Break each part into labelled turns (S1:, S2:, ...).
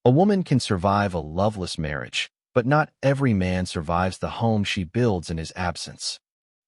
S1: A woman can survive a loveless marriage, but not every man survives the home she builds in his absence.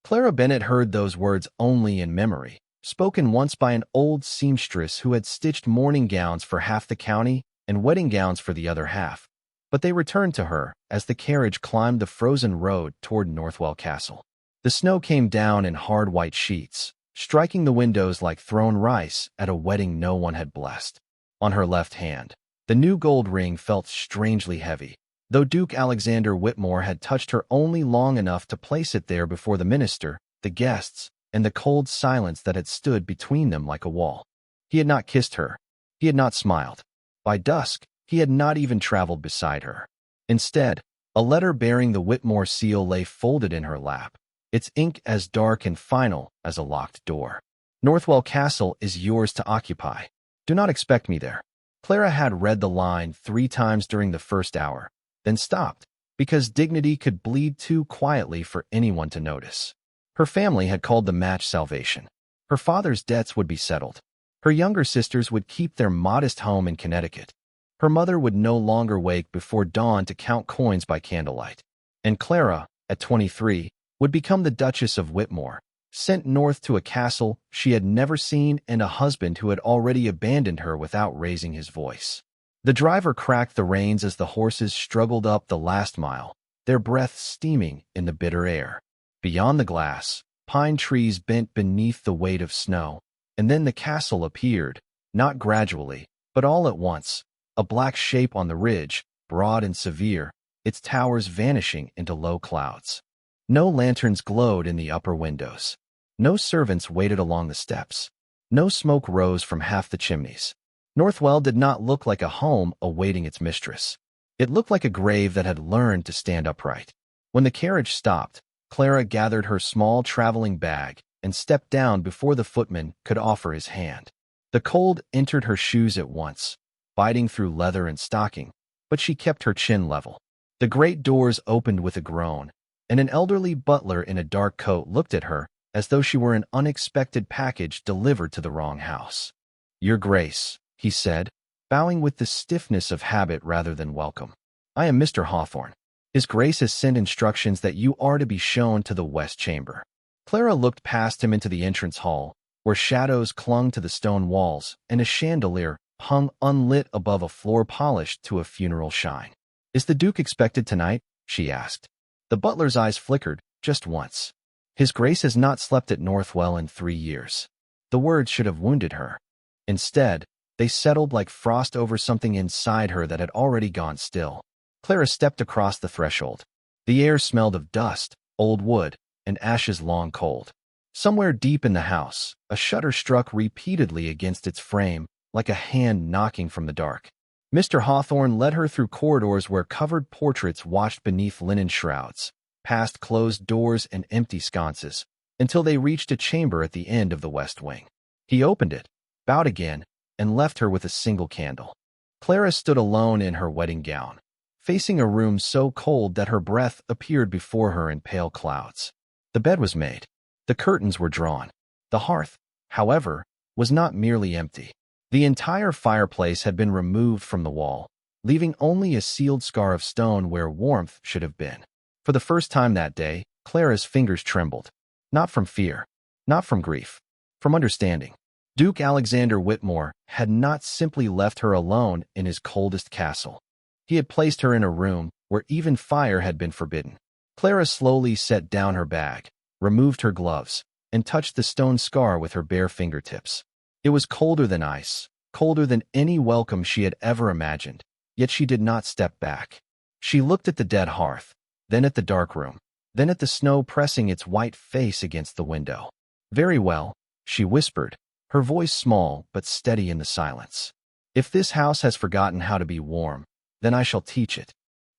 S1: Clara Bennett heard those words only in memory, spoken once by an old seamstress who had stitched morning gowns for half the county and wedding gowns for the other half. But they returned to her as the carriage climbed the frozen road toward Northwell Castle. The snow came down in hard white sheets, striking the windows like thrown rice at a wedding no one had blessed. On her left hand, the new gold ring felt strangely heavy, though Duke Alexander Whitmore had touched her only long enough to place it there before the minister, the guests, and the cold silence that had stood between them like a wall. He had not kissed her. He had not smiled. By dusk, he had not even traveled beside her. Instead, a letter bearing the Whitmore seal lay folded in her lap, its ink as dark and final as a locked door. Northwell Castle is yours to occupy. Do not expect me there. Clara had read the line 3 times during the first hour, then stopped, because dignity could bleed too quietly for anyone to notice. Her family had called the match salvation. Her father's debts would be settled. Her younger sisters would keep their modest home in Connecticut. Her mother would no longer wake before dawn to count coins by candlelight. And Clara, at 23, would become the Duchess of Whitmore, sent north to a castle she had never seen and a husband who had already abandoned her without raising his voice. The driver cracked the reins as the horses struggled up the last mile, their breath steaming in the bitter air. Beyond the glass, pine trees bent beneath the weight of snow, and then the castle appeared, not gradually, but all at once, a black shape on the ridge, broad and severe, its towers vanishing into low clouds. No lanterns glowed in the upper windows. No servants waited along the steps. No smoke rose from half the chimneys. Northwell did not look like a home awaiting its mistress. It looked like a grave that had learned to stand upright. When the carriage stopped, Clara gathered her small traveling bag and stepped down before the footman could offer his hand. The cold entered her shoes at once, biting through leather and stocking, but she kept her chin level. The great doors opened with a groan, and an elderly butler in a dark coat looked at her as though she were an unexpected package delivered to the wrong house. "Your Grace," he said, bowing with the stiffness of habit rather than welcome. "I am Mr. Hawthorne. His Grace has sent instructions that you are to be shown to the West Chamber." Clara looked past him into the entrance hall, where shadows clung to the stone walls and a chandelier hung unlit above a floor polished to a funeral shine. "Is the Duke expected tonight?" she asked. The butler's eyes flickered, just once. "His Grace has not slept at Northwell in 3 years." The words should have wounded her. Instead, they settled like frost over something inside her that had already gone still. Clara stepped across the threshold. The air smelled of dust, old wood, and ashes long cold. Somewhere deep in the house, a shutter struck repeatedly against its frame, like a hand knocking from the dark. Mr. Hawthorne led her through corridors where covered portraits watched beneath linen shrouds, past closed doors and empty sconces, until they reached a chamber at the end of the west wing. He opened it, bowed again, and left her with a single candle. Clara stood alone in her wedding gown, facing a room so cold that her breath appeared before her in pale clouds. The bed was made. The curtains were drawn. The hearth, however, was not merely empty. The entire fireplace had been removed from the wall, leaving only a sealed scar of stone where warmth should have been. For the first time that day, Clara's fingers trembled. Not from fear, not from grief, from understanding. Duke Alexander Whitmore had not simply left her alone in his coldest castle. He had placed her in a room where even fire had been forbidden. Clara slowly set down her bag, removed her gloves, and touched the stone scar with her bare fingertips. It was colder than ice, colder than any welcome she had ever imagined, yet she did not step back. She looked at the dead hearth, then at the dark room, then at the snow pressing its white face against the window. "Very well," she whispered, her voice small but steady in the silence. "If this house has forgotten how to be warm, then I shall teach it."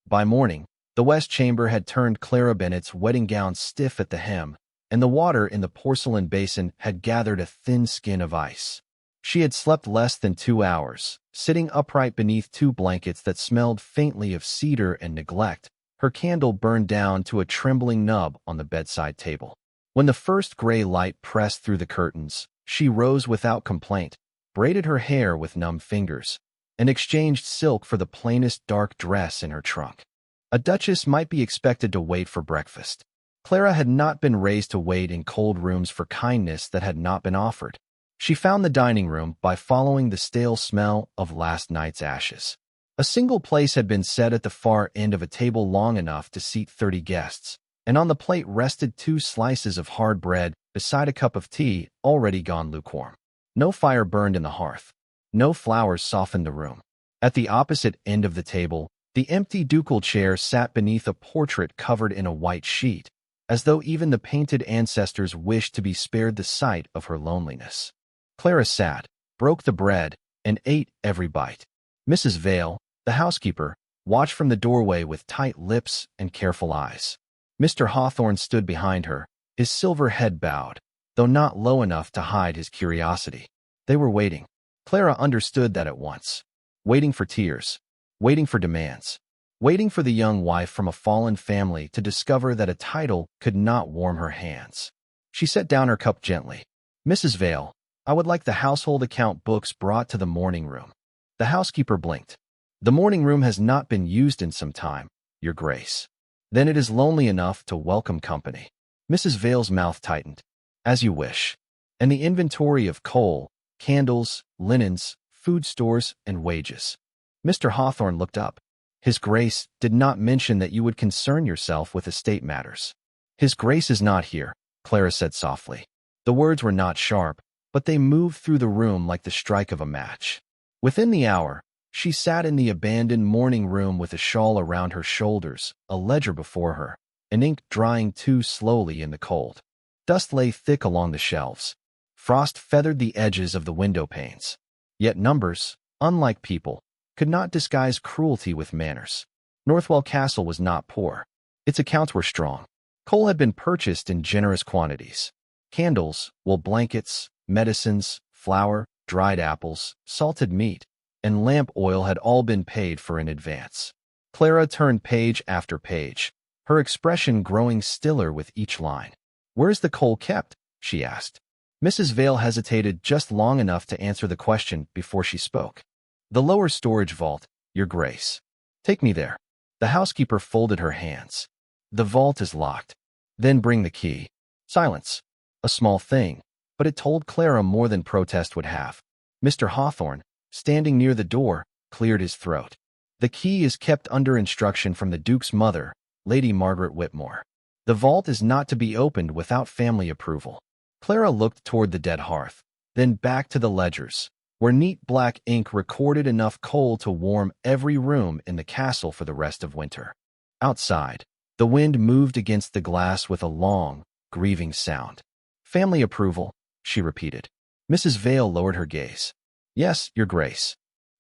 S1: By morning, the West Chamber had turned Clara Bennett's wedding gown stiff at the hem, and the water in the porcelain basin had gathered a thin skin of ice. She had slept less than 2 hours, sitting upright beneath 2 blankets that smelled faintly of cedar and neglect, her candle burned down to a trembling nub on the bedside table. When the first gray light pressed through the curtains, she rose without complaint, braided her hair with numb fingers, and exchanged silk for the plainest dark dress in her trunk. A duchess might be expected to wait for breakfast. Clara had not been raised to wait in cold rooms for kindness that had not been offered. She found the dining room by following the stale smell of last night's ashes. A single place had been set at the far end of a table long enough to seat 30 guests, and on the plate rested 2 slices of hard bread beside a cup of tea already gone lukewarm. No fire burned in the hearth. No flowers softened the room. At the opposite end of the table, the empty ducal chair sat beneath a portrait covered in a white sheet, as though even the painted ancestors wished to be spared the sight of her loneliness. Clara sat, broke the bread, and ate every bite. Mrs. Vale, the housekeeper, watched from the doorway with tight lips and careful eyes. Mr. Hawthorne stood behind her, his silver head bowed, though not low enough to hide his curiosity. They were waiting. Clara understood that at once. Waiting for tears. Waiting for demands. Waiting for the young wife from a fallen family to discover that a title could not warm her hands. She set down her cup gently. Mrs. Vale, I would like the household account books brought to the morning room. The housekeeper blinked. The morning room has not been used in some time, Your Grace. Then it is lonely enough to welcome company. Mrs. Vale's mouth tightened. As you wish. And the inventory of coal, candles, linens, food stores, and wages. Mr. Hawthorne looked up. His Grace did not mention that you would concern yourself with estate matters. His Grace is not here, Clara said softly. The words were not sharp, but they moved through the room like the strike of a match. Within the hour, she sat in the abandoned morning room with a shawl around her shoulders, a ledger before her, and ink drying too slowly in the cold. Dust lay thick along the shelves. Frost feathered the edges of the window panes. Yet numbers, unlike people, could not disguise cruelty with manners. Northwell Castle was not poor. Its accounts were strong. Coal had been purchased in generous quantities. Candles, wool blankets, medicines, flour, dried apples, salted meat, and lamp oil had all been paid for in advance. Clara turned page after page, her expression growing stiller with each line. Where's the coal kept? She asked. Mrs. Vale hesitated just long enough to answer the question before she spoke. The lower storage vault, Your Grace. Take me there. The housekeeper folded her hands. The vault is locked. Then bring the key. Silence. A small thing, but it told Clara more than protest would have. Mr. Hawthorne, standing near the door, cleared his throat. The key is kept under instruction from the Duke's mother, Lady Margaret Whitmore. The vault is not to be opened without family approval. Clara looked toward the dead hearth, then back to the ledgers, where neat black ink recorded enough coal to warm every room in the castle for the rest of winter. Outside, the wind moved against the glass with a long, grieving sound. Family approval, she repeated. Mrs. Vale lowered her gaze. Yes, Your Grace.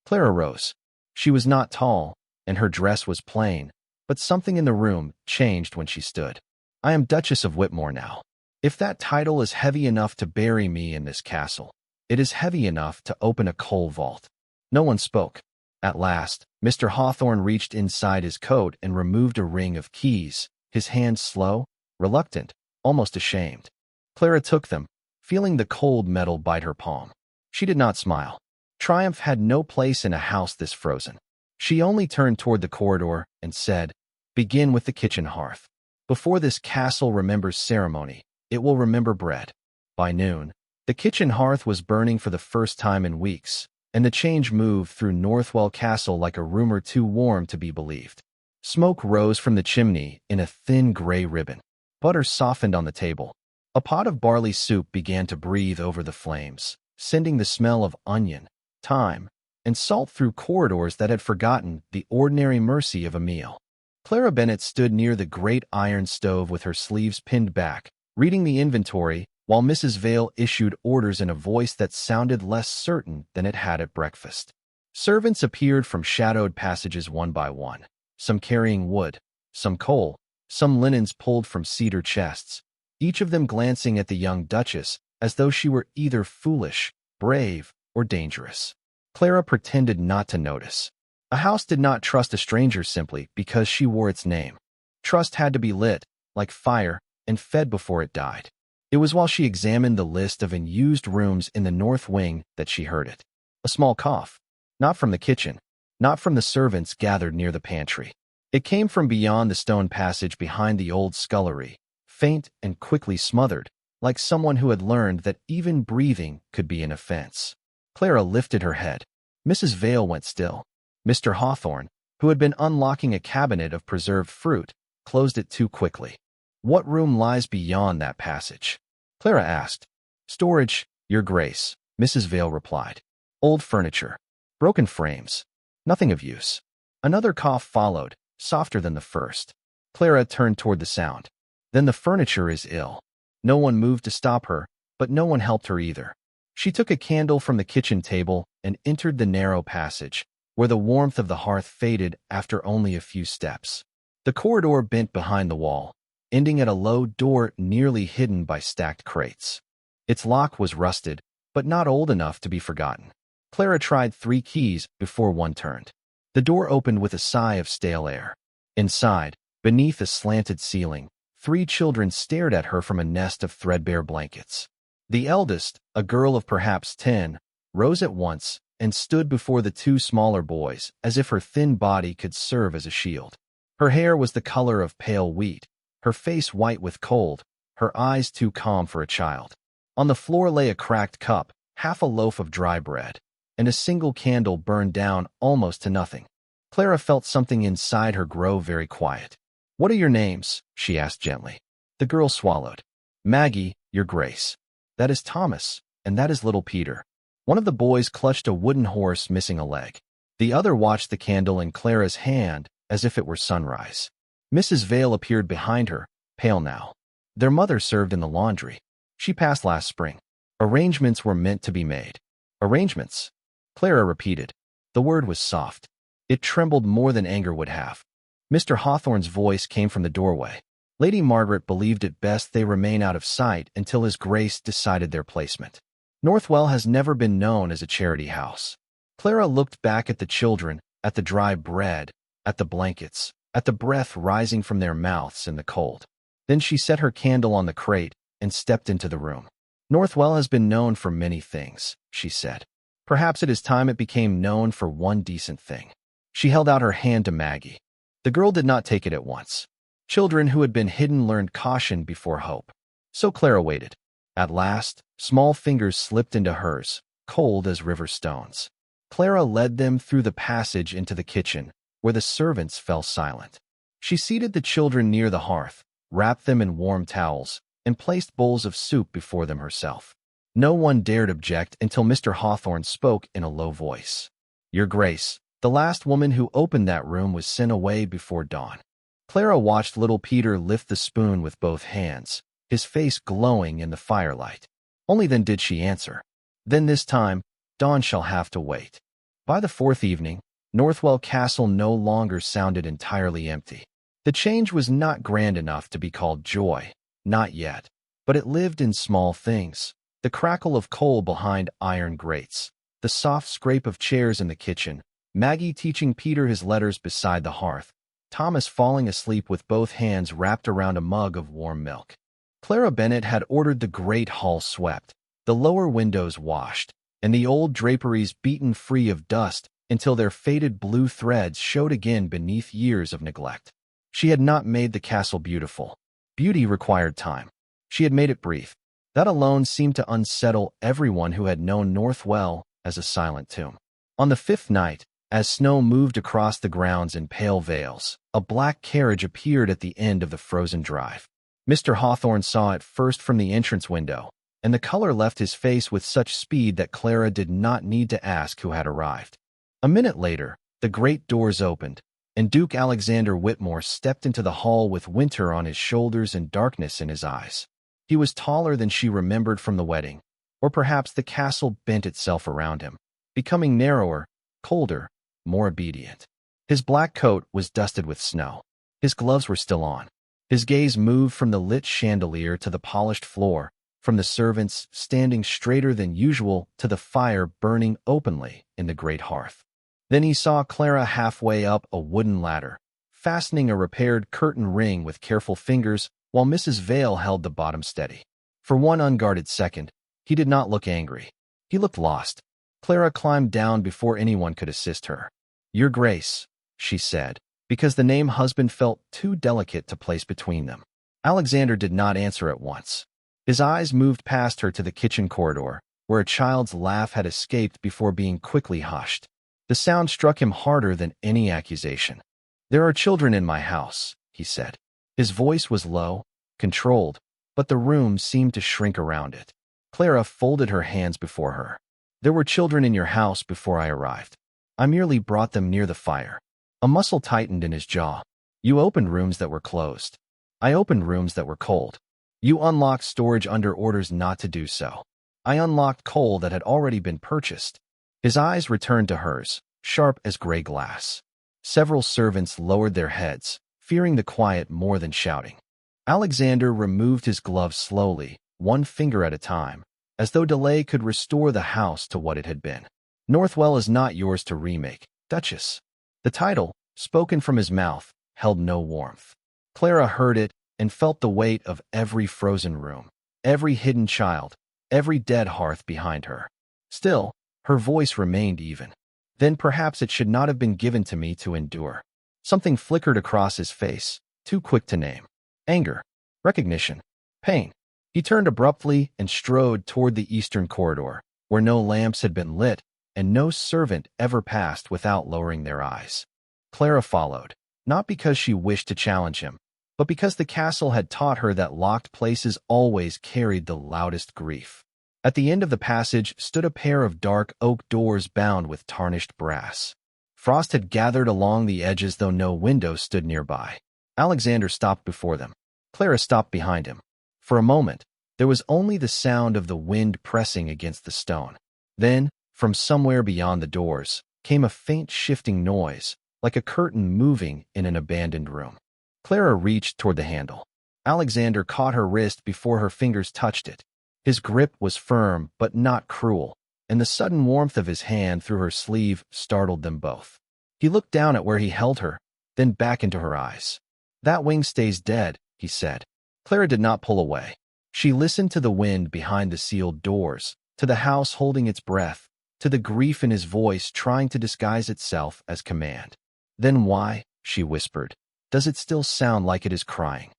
S1: Clara rose. She was not tall, and her dress was plain, but something in the room changed when she stood. I am Duchess of Whitmore now. If that title is heavy enough to bury me in this castle, it is heavy enough to open a coal vault. No one spoke. At last, Mr. Hawthorne reached inside his coat and removed a ring of keys, his hand slow, reluctant, almost ashamed. Clara took them, feeling the cold metal bite her palm. She did not smile. Triumph had no place in a house this frozen. She only turned toward the corridor and said, Begin with the kitchen hearth. Before this castle remembers ceremony, it will remember bread. By noon, the kitchen hearth was burning for the first time in weeks, and the change moved through Northwell Castle like a rumor too warm to be believed. Smoke rose from the chimney in a thin gray ribbon. Butter softened on the table. A pot of barley soup began to breathe over the flames, sending the smell of onion, thyme, and salt through corridors that had forgotten the ordinary mercy of a meal. Clara Bennet stood near the great iron stove with her sleeves pinned back, reading the inventory, while Mrs. Vale issued orders in a voice that sounded less certain than it had at breakfast. Servants appeared from shadowed passages one by one, some carrying wood, some coal, some linens pulled from cedar chests, each of them glancing at the young Duchess as though she were either foolish, brave, or dangerous. Clara pretended not to notice. A house did not trust a stranger simply because she wore its name. Trust had to be lit, like fire, and fed before it died. It was while she examined the list of unused rooms in the north wing that she heard it. A small cough. Not from the kitchen, not from the servants gathered near the pantry. It came from beyond the stone passage behind the old scullery, faint and quickly smothered, like someone who had learned that even breathing could be an offense. Clara lifted her head. Mrs. Vale went still. Mr. Hawthorne, who had been unlocking a cabinet of preserved fruit, closed it too quickly. What room lies beyond that passage? Clara asked. Storage, Your Grace, Mrs. Vale replied. Old furniture. Broken frames. Nothing of use. Another cough followed, softer than the first. Clara turned toward the sound. Then the furniture is ill. No one moved to stop her, but no one helped her either. She took a candle from the kitchen table and entered the narrow passage, where the warmth of the hearth faded after only a few steps. The corridor bent behind the wall, ending at a low door nearly hidden by stacked crates. Its lock was rusted, but not old enough to be forgotten. Clara tried 3 keys before one turned. The door opened with a sigh of stale air. Inside, beneath a slanted ceiling, 3 children stared at her from a nest of threadbare blankets. The eldest, a girl of perhaps 10, rose at once and stood before the 2 smaller boys as if her thin body could serve as a shield. Her hair was the color of pale wheat, her face white with cold, her eyes too calm for a child. On the floor lay a cracked cup, half a loaf of dry bread, and a single candle burned down almost to nothing. Clara felt something inside her grow very quiet. What are your names? She asked gently. The girl swallowed. Maggie, Your Grace. That is Thomas, and that is little Peter. One of the boys clutched a wooden horse missing a leg. The other watched the candle in Clara's hand as if it were sunrise. Mrs. Vale appeared behind her, pale now. Their mother served in the laundry. She passed last spring. Arrangements were meant to be made. Arrangements? Clara repeated. The word was soft. It trembled more than anger would have. Mr. Hawthorne's voice came from the doorway. Lady Margaret believed it best they remain out of sight until His Grace decided their placement. Northwell has never been known as a charity house. Clara looked back at the children, at the dry bread, at the blankets, at the breath rising from their mouths in the cold. Then she set her candle on the crate and stepped into the room. Northwell has been known for many things, she said. Perhaps it is time it became known for one decent thing. She held out her hand to Maggie. The girl did not take it at once. Children who had been hidden learned caution before hope. So Clara waited. At last, small fingers slipped into hers, cold as river stones. Clara led them through the passage into the kitchen, where the servants fell silent. She seated the children near the hearth, wrapped them in warm towels, and placed bowls of soup before them herself. No one dared object until Mr. Hawthorne spoke in a low voice. Your Grace, the last woman who opened that room was sent away before dawn. Clara watched little Peter lift the spoon with both hands, his face glowing in the firelight. Only then did she answer. Then this time, Dawn shall have to wait. By the 4th evening, Northwell Castle no longer sounded entirely empty. The change was not grand enough to be called joy, not yet, but it lived in small things. The crackle of coal behind iron grates, the soft scrape of chairs in the kitchen, Maggie teaching Peter his letters beside the hearth, Thomas falling asleep with both hands wrapped around a mug of warm milk. Clara Bennett had ordered the great hall swept, the lower windows washed, and the old draperies beaten free of dust until their faded blue threads showed again beneath years of neglect. She had not made the castle beautiful. Beauty required time. She had made it brief. That alone seemed to unsettle everyone who had known Northwell as a silent tomb. On the 5th night, as snow moved across the grounds in pale veils, a black carriage appeared at the end of the frozen drive. Mr. Hawthorne saw it first from the entrance window, and the color left his face with such speed that Clara did not need to ask who had arrived. A minute later, the great doors opened, and Duke Alexander Whitmore stepped into the hall with winter on his shoulders and darkness in his eyes. He was taller than she remembered from the wedding, or perhaps the castle bent itself around him, becoming narrower, colder, more obedient. His black coat was dusted with snow. His gloves were still on. His gaze moved from the lit chandelier to the polished floor, from the servants standing straighter than usual to the fire burning openly in the great hearth. Then he saw Clara halfway up a wooden ladder, fastening a repaired curtain ring with careful fingers while Mrs. Vale held the bottom steady. For one unguarded second, he did not look angry. He looked lost. Clara climbed down before anyone could assist her. "Your Grace," she said, because the name husband felt too delicate to place between them. Alexander did not answer at once. His eyes moved past her to the kitchen corridor, where a child's laugh had escaped before being quickly hushed. The sound struck him harder than any accusation. "There are children in my house," he said. His voice was low, controlled, but the room seemed to shrink around it. Clara folded her hands before her. "There were children in your house before I arrived. I merely brought them near the fire." A muscle tightened in his jaw. "You opened rooms that were closed. I opened rooms that were cold. You unlocked storage under orders not to do so. I unlocked coal that had already been purchased." His eyes returned to hers, sharp as gray glass. Several servants lowered their heads, fearing the quiet more than shouting. Alexander removed his gloves slowly, one finger at a time, as though delay could restore the house to what it had been. "Northwell is not yours to remake, Duchess." The title, spoken from his mouth, held no warmth. Clara heard it and felt the weight of every frozen room, every hidden child, every dead hearth behind her. Still, her voice remained even. "Then perhaps it should not have been given to me to endure." Something flickered across his face, too quick to name. Anger, recognition, pain. He turned abruptly and strode toward the eastern corridor, where no lamps had been lit and no servant ever passed without lowering their eyes. Clara followed, not because she wished to challenge him, but because the castle had taught her that locked places always carried the loudest grief. At the end of the passage stood a pair of dark oak doors bound with tarnished brass. Frost had gathered along the edges, though no windows stood nearby. Alexander stopped before them. Clara stopped behind him. For a moment, there was only the sound of the wind pressing against the stone. Then, from somewhere beyond the doors, came a faint shifting noise, like a curtain moving in an abandoned room. Clara reached toward the handle. Alexander caught her wrist before her fingers touched it. His grip was firm but not cruel, and the sudden warmth of his hand through her sleeve startled them both. He looked down at where he held her, then back into her eyes. "That wing stays dead," he said. Clara did not pull away. She listened to the wind behind the sealed doors, to the house holding its breath, to the grief in his voice trying to disguise itself as command. "Then why," she whispered, "does it still sound like it is crying?"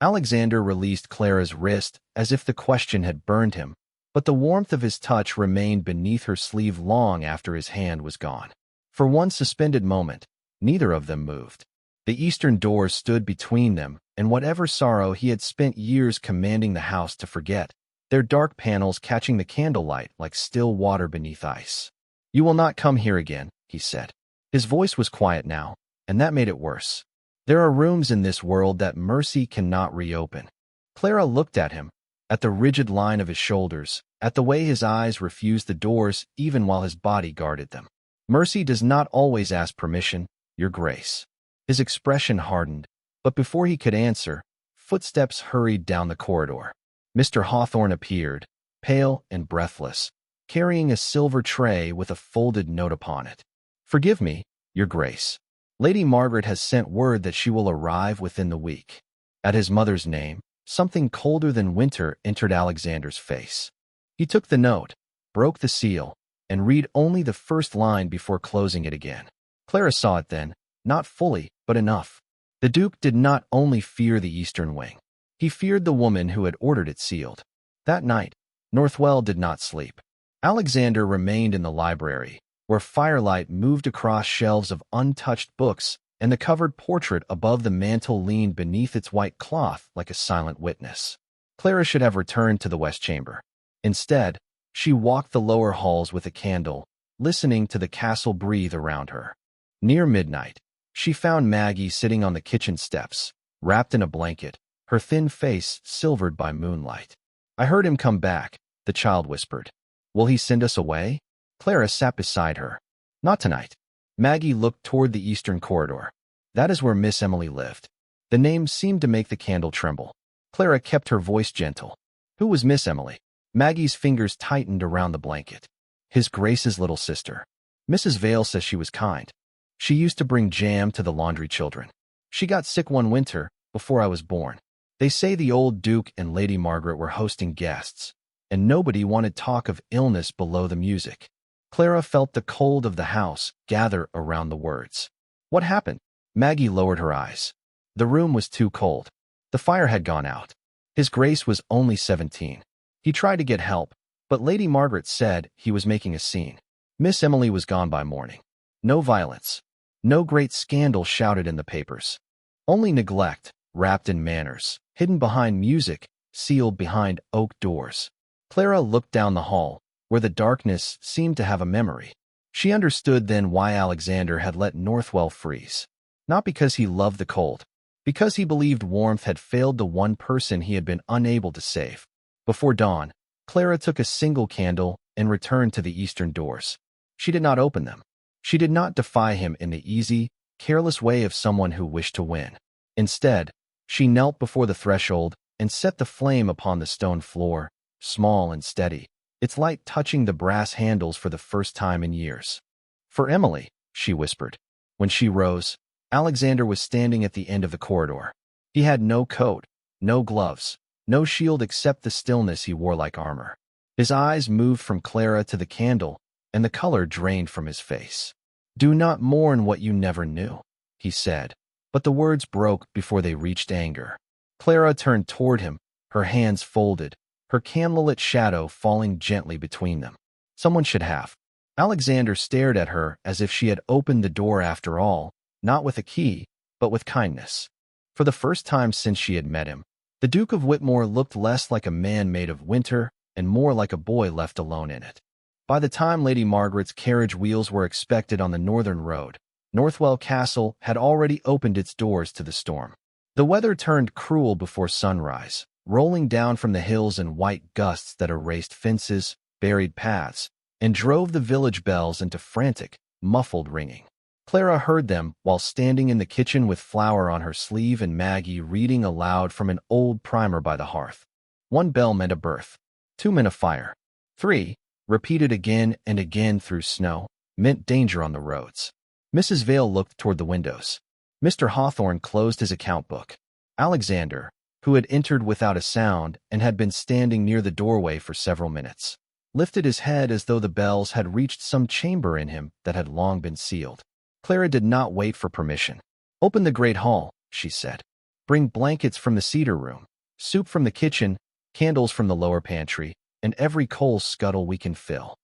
S1: Alexander released Clara's wrist as if the question had burned him, but the warmth of his touch remained beneath her sleeve long after his hand was gone. For one suspended moment, neither of them moved. The eastern doors stood between them and whatever sorrow he had spent years commanding the house to forget, their dark panels catching the candlelight like still water beneath ice. "You will not come here again," he said. His voice was quiet now, and that made it worse. "There are rooms in this world that mercy cannot reopen." Clara looked at him, at the rigid line of his shoulders, at the way his eyes refused the doors even while his body guarded them. "Mercy does not always ask permission, Your Grace." His expression hardened, but before he could answer, footsteps hurried down the corridor. Mr. Hawthorne appeared, pale and breathless, carrying a silver tray with a folded note upon it. "Forgive me, Your Grace. Lady Margaret has sent word that she will arrive within the week." At his mother's name, something colder than winter entered Alexander's face. He took the note, broke the seal, and read only the first line before closing it again. Clara saw it then, not fully, but enough. The Duke did not only fear the Eastern Wing. He feared the woman who had ordered it sealed. That night, Northwell did not sleep. Alexander remained in the library, where firelight moved across shelves of untouched books, and the covered portrait above the mantel leaned beneath its white cloth like a silent witness. Clara should have returned to the West Chamber. Instead, she walked the lower halls with a candle, listening to the castle breathe around her. Near midnight, she found Maggie sitting on the kitchen steps, wrapped in a blanket, her thin face silvered by moonlight. "I heard him come back," the child whispered. "Will he send us away?" Clara sat beside her. "Not tonight." Maggie looked toward the eastern corridor. "That is where Miss Emily lived." The name seemed to make the candle tremble. Clara kept her voice gentle. "Who was Miss Emily?" Maggie's fingers tightened around the blanket. "His Grace's little sister. Mrs. Vale says she was kind. She used to bring jam to the laundry children. She got sick one winter, before I was born. They say the old Duke and Lady Margaret were hosting guests, and nobody wanted talk of illness below the music." Clara felt the cold of the house gather around the words. What happened? Maggie lowered her eyes. The room was too cold. The fire had gone out. His Grace was only 17. He tried to get help, but Lady Margaret said he was making a scene. Miss Emily was gone by morning. No violence. No great scandal shouted in the papers. Only neglect, wrapped in manners, hidden behind music, sealed behind oak doors. Clara looked down the hall, where the darkness seemed to have a memory. She understood then why Alexander had let Northwell freeze. Not because he loved the cold, because he believed warmth had failed the one person he had been unable to save. Before dawn, Clara took a single candle and returned to the eastern doors. She did not open them. She did not defy him in the easy, careless way of someone who wished to win. Instead, she knelt before the threshold and set the flame upon the stone floor, small and steady, its light touching the brass handles for the first time in years. For Emily, she whispered. When she rose, Alexander was standing at the end of the corridor. He had no coat, no gloves, no shield except the stillness he wore like armor. His eyes moved from Clara to the candle, and the color drained from his face. "Do not mourn what you never knew," he said, but the words broke before they reached anger. Clara turned toward him, her hands folded, her candlelit shadow falling gently between them. Someone should have. Alexander stared at her as if she had opened the door after all, not with a key, but with kindness. For the first time since she had met him, the Duke of Whitmore looked less like a man made of winter and more like a boy left alone in it. By the time Lady Margaret's carriage wheels were expected on the northern road, Northwell Castle had already opened its doors to the storm. The weather turned cruel before sunrise, rolling down from the hills in white gusts that erased fences, buried paths, and drove the village bells into frantic, muffled ringing. Clara heard them while standing in the kitchen with flour on her sleeve and Maggie reading aloud from an old primer by the hearth. 1 bell meant a birth. 2 meant a fire. 3, repeated again and again through snow, meant danger on the roads. Mrs. Vale looked toward the windows. Mr. Hawthorne closed his account book. Alexander, who had entered without a sound and had been standing near the doorway for several minutes, lifted his head as though the bells had reached some chamber in him that had long been sealed. Clara did not wait for permission. "Open the great hall," she said. "Bring blankets from the cedar room, soup from the kitchen, candles from the lower pantry, and every coal scuttle we can fill."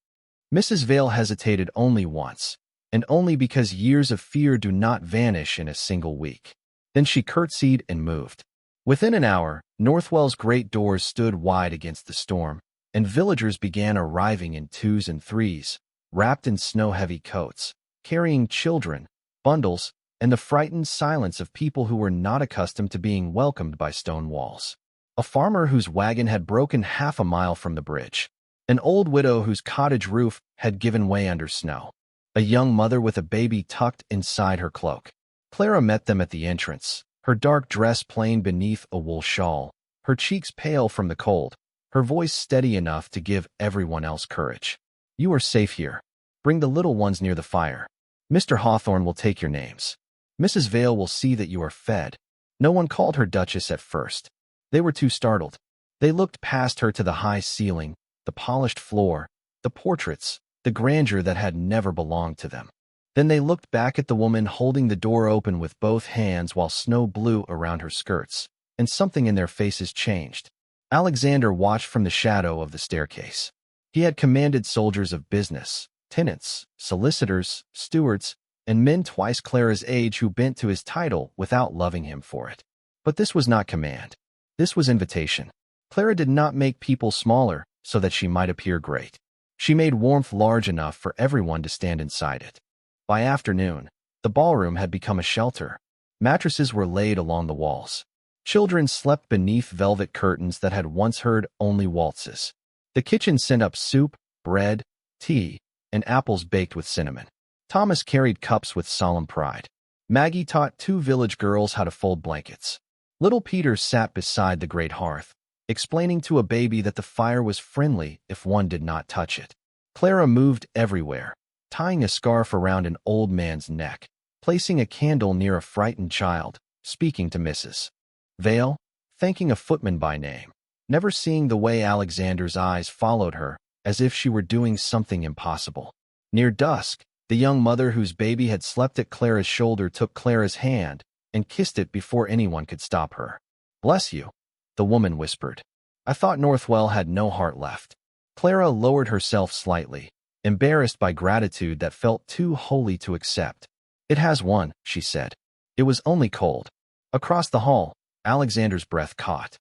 S1: Mrs. Vale hesitated only once, and only because years of fear do not vanish in a single week. Then she curtsied and moved. Within an hour, Northwell's great doors stood wide against the storm, and villagers began arriving in 2s and 3s, wrapped in snow-heavy coats, carrying children, bundles, and the frightened silence of people who were not accustomed to being welcomed by stone walls. A farmer whose wagon had broken half a mile from the bridge. An old widow whose cottage roof had given way under snow. A young mother with a baby tucked inside her cloak. Clara met them at the entrance, her dark dress plain beneath a wool shawl, her cheeks pale from the cold, her voice steady enough to give everyone else courage. "You are safe here. Bring the little ones near the fire. Mr. Hawthorne will take your names. Mrs. Vale will see that you are fed." No one called her Duchess at first. They were too startled. They looked past her to the high ceiling, the polished floor, the portraits, the grandeur that had never belonged to them. Then they looked back at the woman holding the door open with both hands while snow blew around her skirts, and something in their faces changed. Alexander watched from the shadow of the staircase. He had commanded soldiers of business, tenants, solicitors, stewards, and men twice Clara's age who bent to his title without loving him for it. But this was not command. This was invitation. Clara did not make people smaller so that she might appear great. She made warmth large enough for everyone to stand inside it. By afternoon, the ballroom had become a shelter. Mattresses were laid along the walls. Children slept beneath velvet curtains that had once heard only waltzes. The kitchen sent up soup, bread, tea, and apples baked with cinnamon. Thomas carried cups with solemn pride. Maggie taught 2 village girls how to fold blankets. Little Peter sat beside the great hearth, explaining to a baby that the fire was friendly if one did not touch it. Clara moved everywhere, tying a scarf around an old man's neck, placing a candle near a frightened child, speaking to Mrs. Vale, thanking a footman by name, never seeing the way Alexander's eyes followed her, as if she were doing something impossible. Near dusk, the young mother whose baby had slept at Clara's shoulder took Clara's hand and kissed it before anyone could stop her. "Bless you," the woman whispered. "I thought Northwell had no heart left." Clara lowered herself slightly, embarrassed by gratitude that felt too holy to accept. "It has one," she said. "It was only cold." Across the hall, Alexander's breath caught.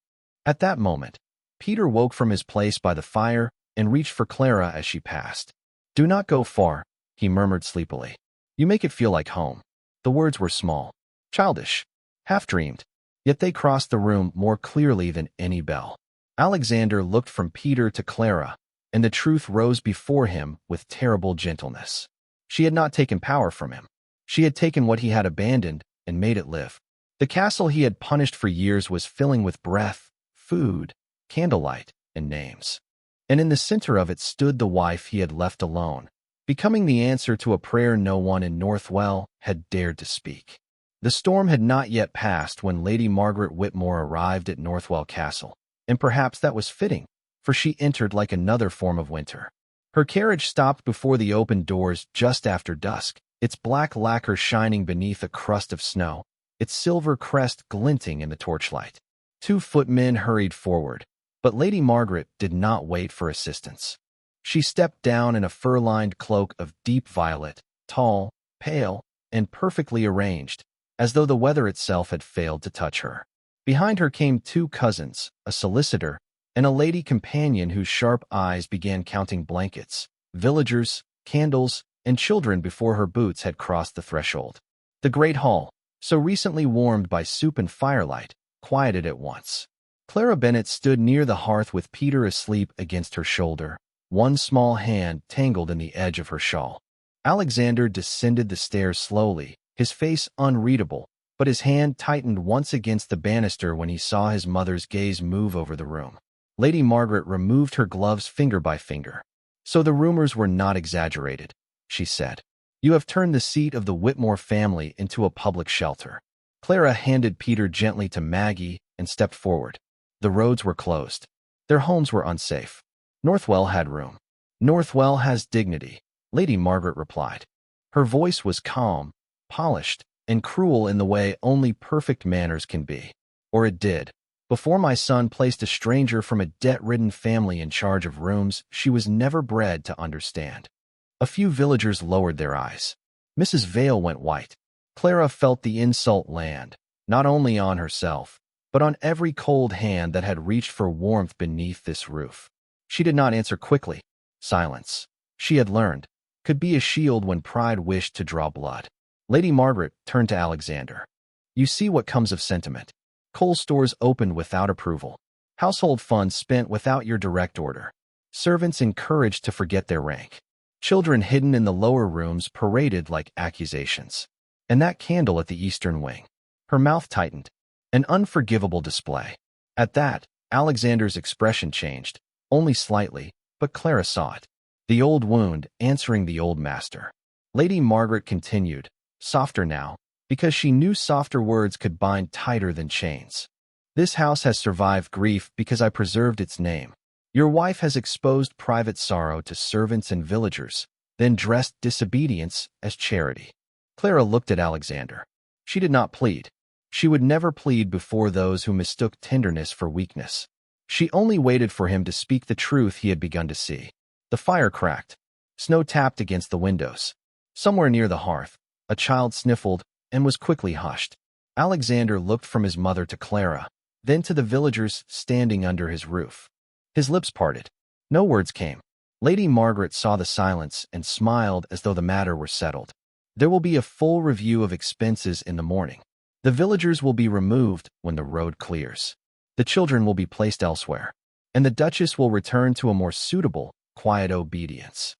S1: At that moment, Peter woke from his place by the fire and reached for Clara as she passed. "Do not go far," he murmured sleepily. "You make it feel like home." The words were small, childish, half-dreamed, yet they crossed the room more clearly than any bell. Alexander looked from Peter to Clara, and the truth rose before him with terrible gentleness. She had not taken power from him. She had taken what he had abandoned and made it live. The castle he had punished for years was filling with breath, food, candlelight, and names. And in the center of it stood the wife he had left alone, becoming the answer to a prayer no one in Northwell had dared to speak. The storm had not yet passed when Lady Margaret Whitmore arrived at Northwell Castle, and perhaps that was fitting, for she entered like another form of winter. Her carriage stopped before the open doors just after dusk, its black lacquer shining beneath a crust of snow, its silver crest glinting in the torchlight. 2 footmen hurried forward, but Lady Margaret did not wait for assistance. She stepped down in a fur-lined cloak of deep violet, tall, pale, and perfectly arranged, as though the weather itself had failed to touch her. Behind her came 2 cousins, a solicitor, and a lady companion whose sharp eyes began counting blankets, villagers, candles, and children before her boots had crossed the threshold. The great hall, so recently warmed by soup and firelight, quieted at once. Clara Bennet stood near the hearth with Peter asleep against her shoulder, one small hand tangled in the edge of her shawl. Alexander descended the stairs slowly, his face unreadable, but his hand tightened once against the banister when he saw his mother's gaze move over the room. Lady Margaret removed her gloves finger by finger. "So the rumors were not exaggerated," she said. "You have turned the seat of the Whitmore family into a public shelter." Clara handed Peter gently to Maggie and stepped forward. The roads were closed. Their homes were unsafe. Northwell had room. "Northwell has dignity," Lady Margaret replied. Her voice was calm, polished, and cruel in the way only perfect manners can be. "Or it did. Before my son placed a stranger from a debt-ridden family in charge of rooms she was never bred to understand." A few villagers lowered their eyes. Mrs. Vale went white. Clara felt the insult land, not only on herself, but on every cold hand that had reached for warmth beneath this roof. She did not answer quickly. Silence, she had learned, could be a shield when pride wished to draw blood. Lady Margaret turned to Alexander. "You see what comes of sentiment. Coal stores opened without approval. Household funds spent without your direct order. Servants encouraged to forget their rank. Children hidden in the lower rooms paraded like accusations. And that candle at the eastern wing." Her mouth tightened. An unforgivable display. At that, Alexander's expression changed, only slightly, but Clara saw it. The old wound answering the old master. Lady Margaret continued, softer now, because she knew softer words could bind tighter than chains. "This house has survived grief because I preserved its name. Your wife has exposed private sorrow to servants and villagers, then dressed disobedience as charity." Clara looked at Alexander. She did not plead. She would never plead before those who mistook tenderness for weakness. She only waited for him to speak the truth he had begun to see. The fire cracked. Snow tapped against the windows. Somewhere near the hearth, a child sniffled and was quickly hushed. Alexander looked from his mother to Clara, then to the villagers standing under his roof. His lips parted. No words came. Lady Margaret saw the silence and smiled as though the matter were settled. "There will be a full review of expenses in the morning. The villagers will be removed when the road clears. The children will be placed elsewhere, and the Duchess will return to a more suitable, quiet obedience."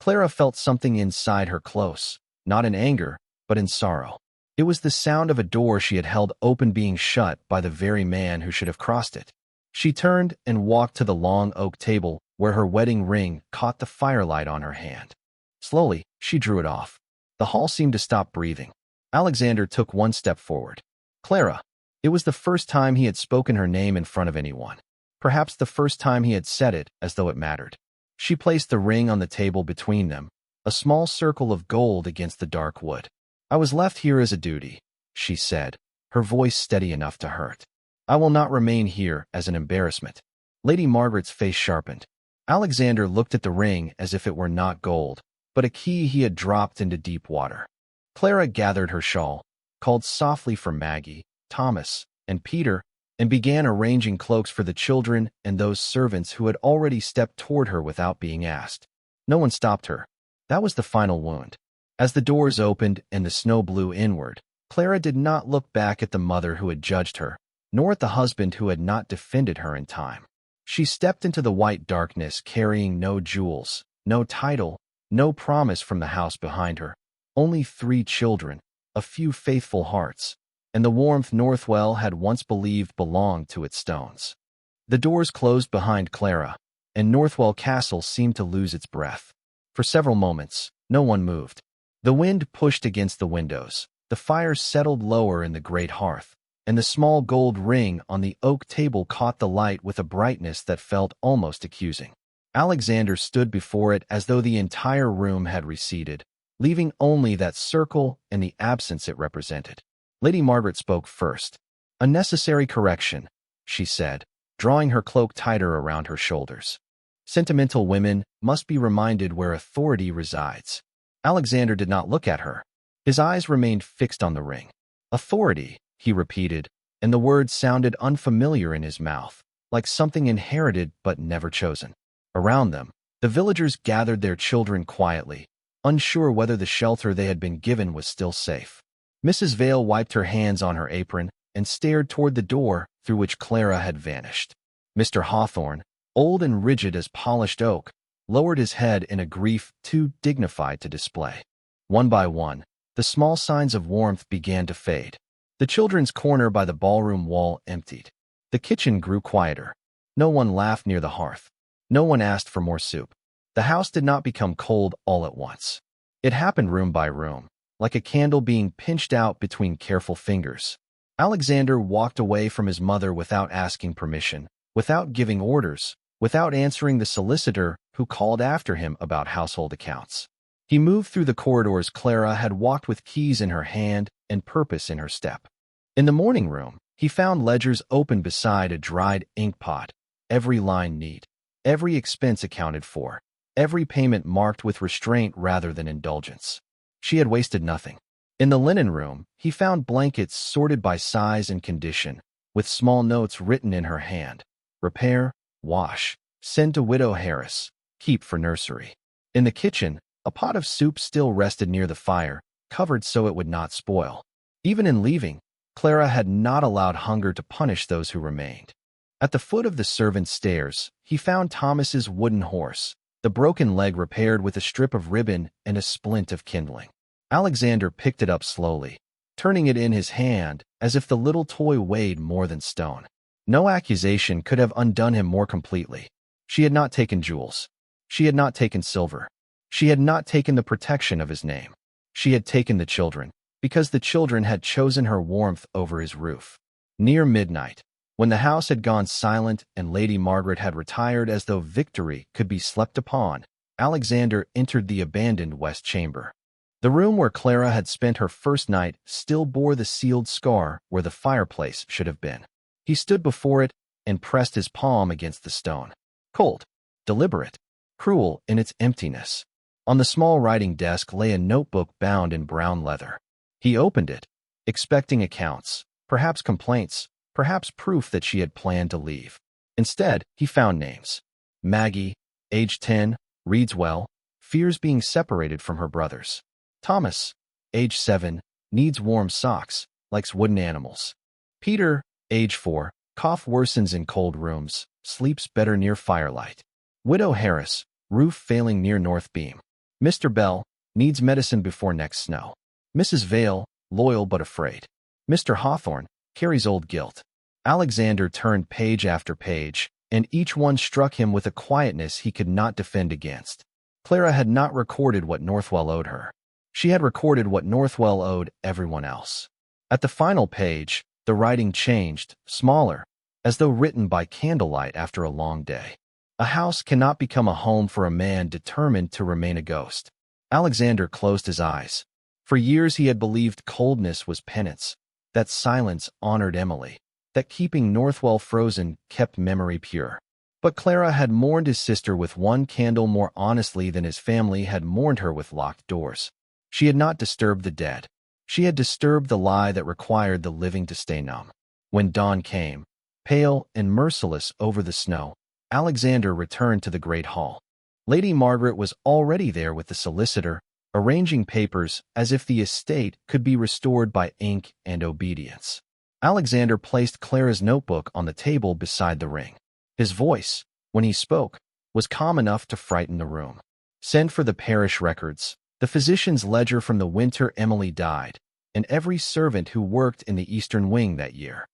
S1: Clara felt something inside her close, not in anger, but in sorrow. It was the sound of a door she had held open being shut by the very man who should have crossed it. She turned and walked to the long oak table where her wedding ring caught the firelight on her hand. Slowly, she drew it off. The hall seemed to stop breathing. Alexander took one step forward. "Clara." It was the first time he had spoken her name in front of anyone. Perhaps the first time he had said it as though it mattered. She placed the ring on the table between them, a small circle of gold against the dark wood. I was left here as a duty, she said, her voice steady enough to hurt. I will not remain here as an embarrassment. Lady Margaret's face sharpened. Alexander looked at the ring as if it were not gold, but a key he had dropped into deep water. Clara gathered her shawl, called softly for Maggie, Thomas, and Peter, and began arranging cloaks for the children and those servants who had already stepped toward her without being asked. No one stopped her. That was the final wound. As the doors opened and the snow blew inward, Clara did not look back at the mother who had judged her, nor at the husband who had not defended her in time. She stepped into the white darkness carrying no jewels, no title, no promise from the house behind her, only 3 children, a few faithful hearts, and the warmth Northwell had once believed belonged to its stones. The doors closed behind Clara, and Northwell Castle seemed to lose its breath. For several moments, no one moved. The wind pushed against the windows, the fire settled lower in the great hearth, and the small gold ring on the oak table caught the light with a brightness that felt almost accusing. Alexander stood before it as though the entire room had receded, leaving only that circle and the absence it represented. Lady Margaret spoke first. "A necessary correction," she said, drawing her cloak tighter around her shoulders. "Sentimental women must be reminded where authority resides." Alexander did not look at her. His eyes remained fixed on the ring. "Authority," he repeated, and the word sounded unfamiliar in his mouth, like something inherited but never chosen. Around them, the villagers gathered their children quietly, unsure whether the shelter they had been given was still safe. Mrs. Vale wiped her hands on her apron and stared toward the door through which Clara had vanished. Mr. Hawthorne, old and rigid as polished oak, lowered his head in a grief too dignified to display. One by one, the small signs of warmth began to fade. The children's corner by the ballroom wall emptied. The kitchen grew quieter. No one laughed near the hearth. No one asked for more soup. The house did not become cold all at once. It happened room by room, like a candle being pinched out between careful fingers. Alexander walked away from his mother without asking permission, without giving orders, without answering the solicitor who called after him about household accounts. He moved through the corridors Clara had walked with keys in her hand and purpose in her step. In the morning room, he found ledgers open beside a dried ink pot, every line neat, every expense accounted for, every payment marked with restraint rather than indulgence. She had wasted nothing. In the linen room, he found blankets sorted by size and condition, with small notes written in her hand. Repair, wash, send to Widow Harris, keep for nursery. In the kitchen, a pot of soup still rested near the fire, covered so it would not spoil. Even in leaving, Clara had not allowed hunger to punish those who remained. At the foot of the servants' stairs, he found Thomas's wooden horse, the broken leg repaired with a strip of ribbon and a splint of kindling. Alexander picked it up slowly, turning it in his hand as if the little toy weighed more than stone. No accusation could have undone him more completely. She had not taken jewels. She had not taken silver. She had not taken the protection of his name. She had taken the children, because the children had chosen her warmth over his roof. Near midnight, when the house had gone silent and Lady Margaret had retired as though victory could be slept upon, Alexander entered the abandoned west chamber. The room where Clara had spent her first night still bore the sealed scar where the fireplace should have been. He stood before it and pressed his palm against the stone. Cold, deliberate, cruel in its emptiness. On the small writing desk lay a notebook bound in brown leather. He opened it, expecting accounts, perhaps complaints, perhaps proof that she had planned to leave. Instead, he found names. Maggie, age 10, reads well, fears being separated from her brothers. Thomas, age 7, needs warm socks, likes wooden animals. Peter, age 4, cough worsens in cold rooms, sleeps better near firelight. Widow Harris, roof failing near north beam. Mr. Bell, needs medicine before next snow. Mrs. Vale, loyal but afraid. Mr. Hawthorne, carries old guilt. Alexander turned page after page, and each one struck him with a quietness he could not defend against. Clara had not recorded what Northwell owed her. She had recorded what Northwell owed everyone else. At the final page, the writing changed, smaller, as though written by candlelight after a long day. A house cannot become a home for a man determined to remain a ghost. Alexander closed his eyes. For years he had believed coldness was penance, that silence honored Emily, that keeping Northwell frozen kept memory pure. But Clara had mourned his sister with one candle more honestly than his family had mourned her with locked doors. She had not disturbed the dead. She had disturbed the lie that required the living to stay numb. When dawn came, pale and merciless over the snow, Alexander returned to the great hall. Lady Margaret was already there with the solicitor, arranging papers as if the estate could be restored by ink and obedience. Alexander placed Clara's notebook on the table beside the ring. His voice, when he spoke, was calm enough to frighten the room. Send for the parish records, the physician's ledger from the winter Emily died, and every servant who worked in the eastern wing that year.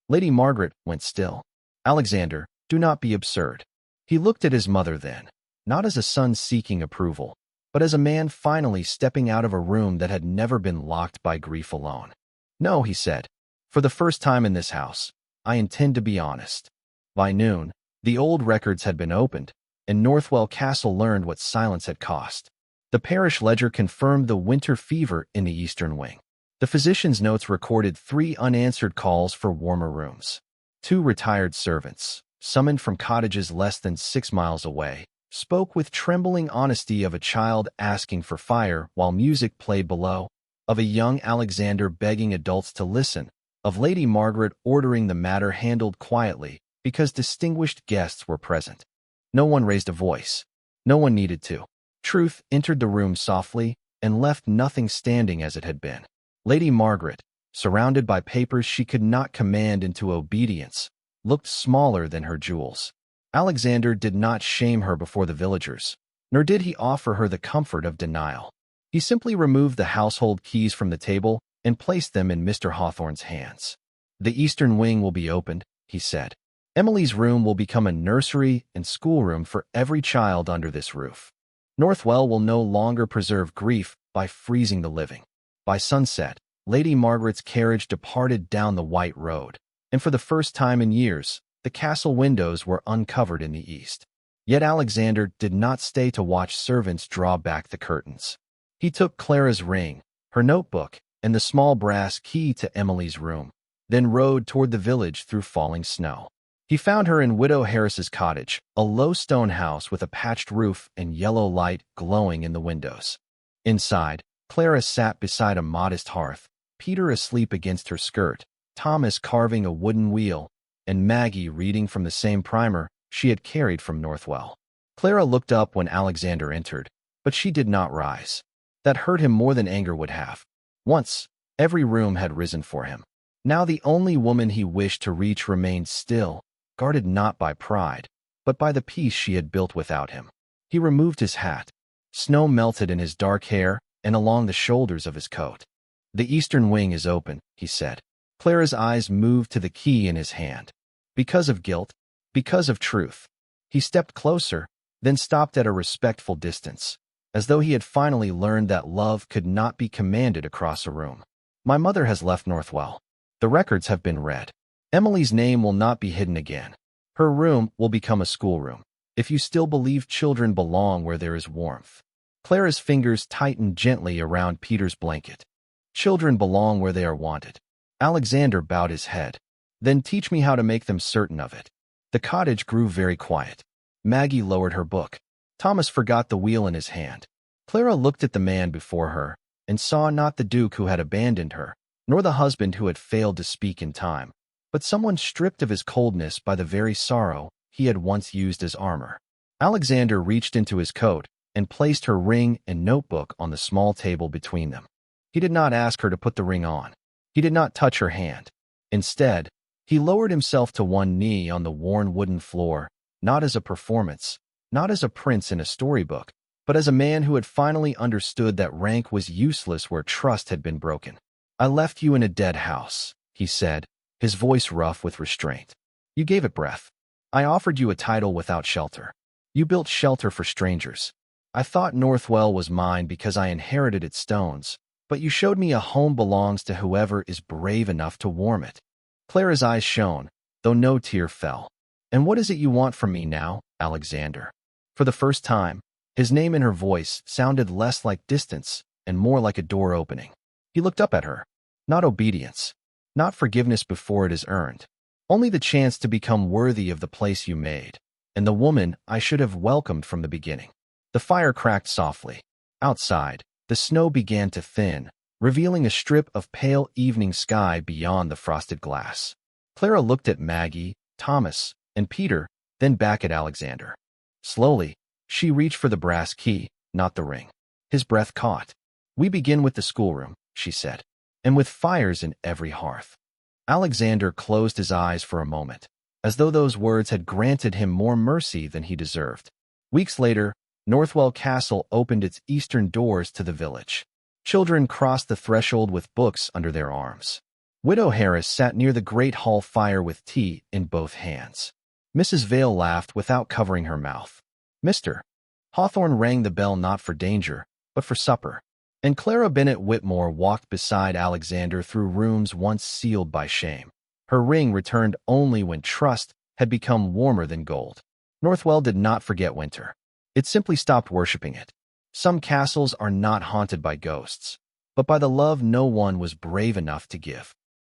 S1: Lady Margaret went still. Alexander, do not be absurd. He looked at his mother then, not as a son seeking approval, but as a man finally stepping out of a room that had never been locked by grief alone. No, he said. For the first time in this house, I intend to be honest. By noon, the old records had been opened, and Northwell Castle learned what silence had cost. The parish ledger confirmed the winter fever in the eastern wing. The physician's notes recorded 3 unanswered calls for warmer rooms. 2 retired servants, summoned from cottages less than 6 miles away, spoke with trembling honesty of a child asking for fire while music played below, of a young Alexander begging adults to listen, of Lady Margaret ordering the matter handled quietly because distinguished guests were present. No one raised a voice. No one needed to. Truth entered the room softly and left nothing standing as it had been. Lady Margaret, surrounded by papers she could not command into obedience, looked smaller than her jewels. Alexander did not shame her before the villagers, nor did he offer her the comfort of denial. He simply removed the household keys from the table and placed them in Mr. Hawthorne's hands. The eastern wing will be opened, he said. Emily's room will become a nursery and schoolroom for every child under this roof. Northwell will no longer preserve grief by freezing the living. By sunset, Lady Margaret's carriage departed down the white road, and for the first time in years, the castle windows were uncovered in the east. Yet Alexander did not stay to watch servants draw back the curtains. He took Clara's ring, her notebook, and the small brass key to Emily's room, then rode toward the village through falling snow. He found her in Widow Harris's cottage, a low stone house with a patched roof and yellow light glowing in the windows. Inside, Clara sat beside a modest hearth, Peter asleep against her skirt, Thomas carving a wooden wheel, and Maggie reading from the same primer she had carried from Northwell. Clara looked up when Alexander entered, but she did not rise. That hurt him more than anger would have. Once, every room had risen for him. Now the only woman he wished to reach remained still, guarded not by pride, but by the peace she had built without him. He removed his hat. Snow melted in his dark hair and along the shoulders of his coat. The eastern wing is open, he said. Clara's eyes moved to the key in his hand. Because of guilt, because of truth. He stepped closer, then stopped at a respectful distance, as though he had finally learned that love could not be commanded across a room. My mother has left Northwell. The records have been read. Emily's name will not be hidden again. Her room will become a schoolroom, if you still believe children belong where there is warmth. Clara's fingers tightened gently around Peter's blanket. Children belong where they are wanted. Alexander bowed his head. Then teach me how to make them certain of it. The cottage grew very quiet. Maggie lowered her book. Thomas forgot the wheel in his hand. Clara looked at the man before her and saw not the Duke who had abandoned her, nor the husband who had failed to speak in time, but someone stripped of his coldness by the very sorrow he had once used as armor. Alexander reached into his coat and placed her ring and notebook on the small table between them. He did not ask her to put the ring on. He did not touch her hand. Instead, he lowered himself to one knee on the worn wooden floor, not as a performance, not as a prince in a storybook, but as a man who had finally understood that rank was useless where trust had been broken. I left you in a dead house, he said, his voice rough with restraint. You gave it breath. I offered you a title without shelter. You built shelter for strangers. I thought Northwell was mine because I inherited its stones, but you showed me a home belongs to whoever is brave enough to warm it. Clara's eyes shone, though no tear fell. And what is it you want from me now, Alexander? For the first time, His name in her voice sounded less like distance and more like a door opening. He looked up at her. Not obedience, not forgiveness before it is earned, only the chance to become worthy of the place you made, and the woman I should have welcomed from the beginning. The fire cracked softly. Outside, the snow began to thin, revealing a strip of pale evening sky beyond the frosted glass. Clara looked at Maggie, Thomas, and Peter, then back at Alexander. Slowly, she reached for the brass key, not the ring. His breath caught. "We begin with the schoolroom," she said, "and with fires in every hearth." Alexander closed his eyes for a moment, as though those words had granted him more mercy than he deserved. Weeks later, Northwell Castle opened its eastern doors to the village. Children crossed the threshold with books under their arms. Widow Harris sat near the great hall fire with tea in both hands. Mrs. Vale laughed without covering her mouth. Mr. Hawthorne rang the bell not for danger, but for supper, and Clara Bennett Whitmore walked beside Alexander through rooms once sealed by shame. Her ring returned only when trust had become warmer than gold. Northwell did not forget winter. It simply stopped worshipping it. Some castles are not haunted by ghosts, but by the love no one was brave enough to give.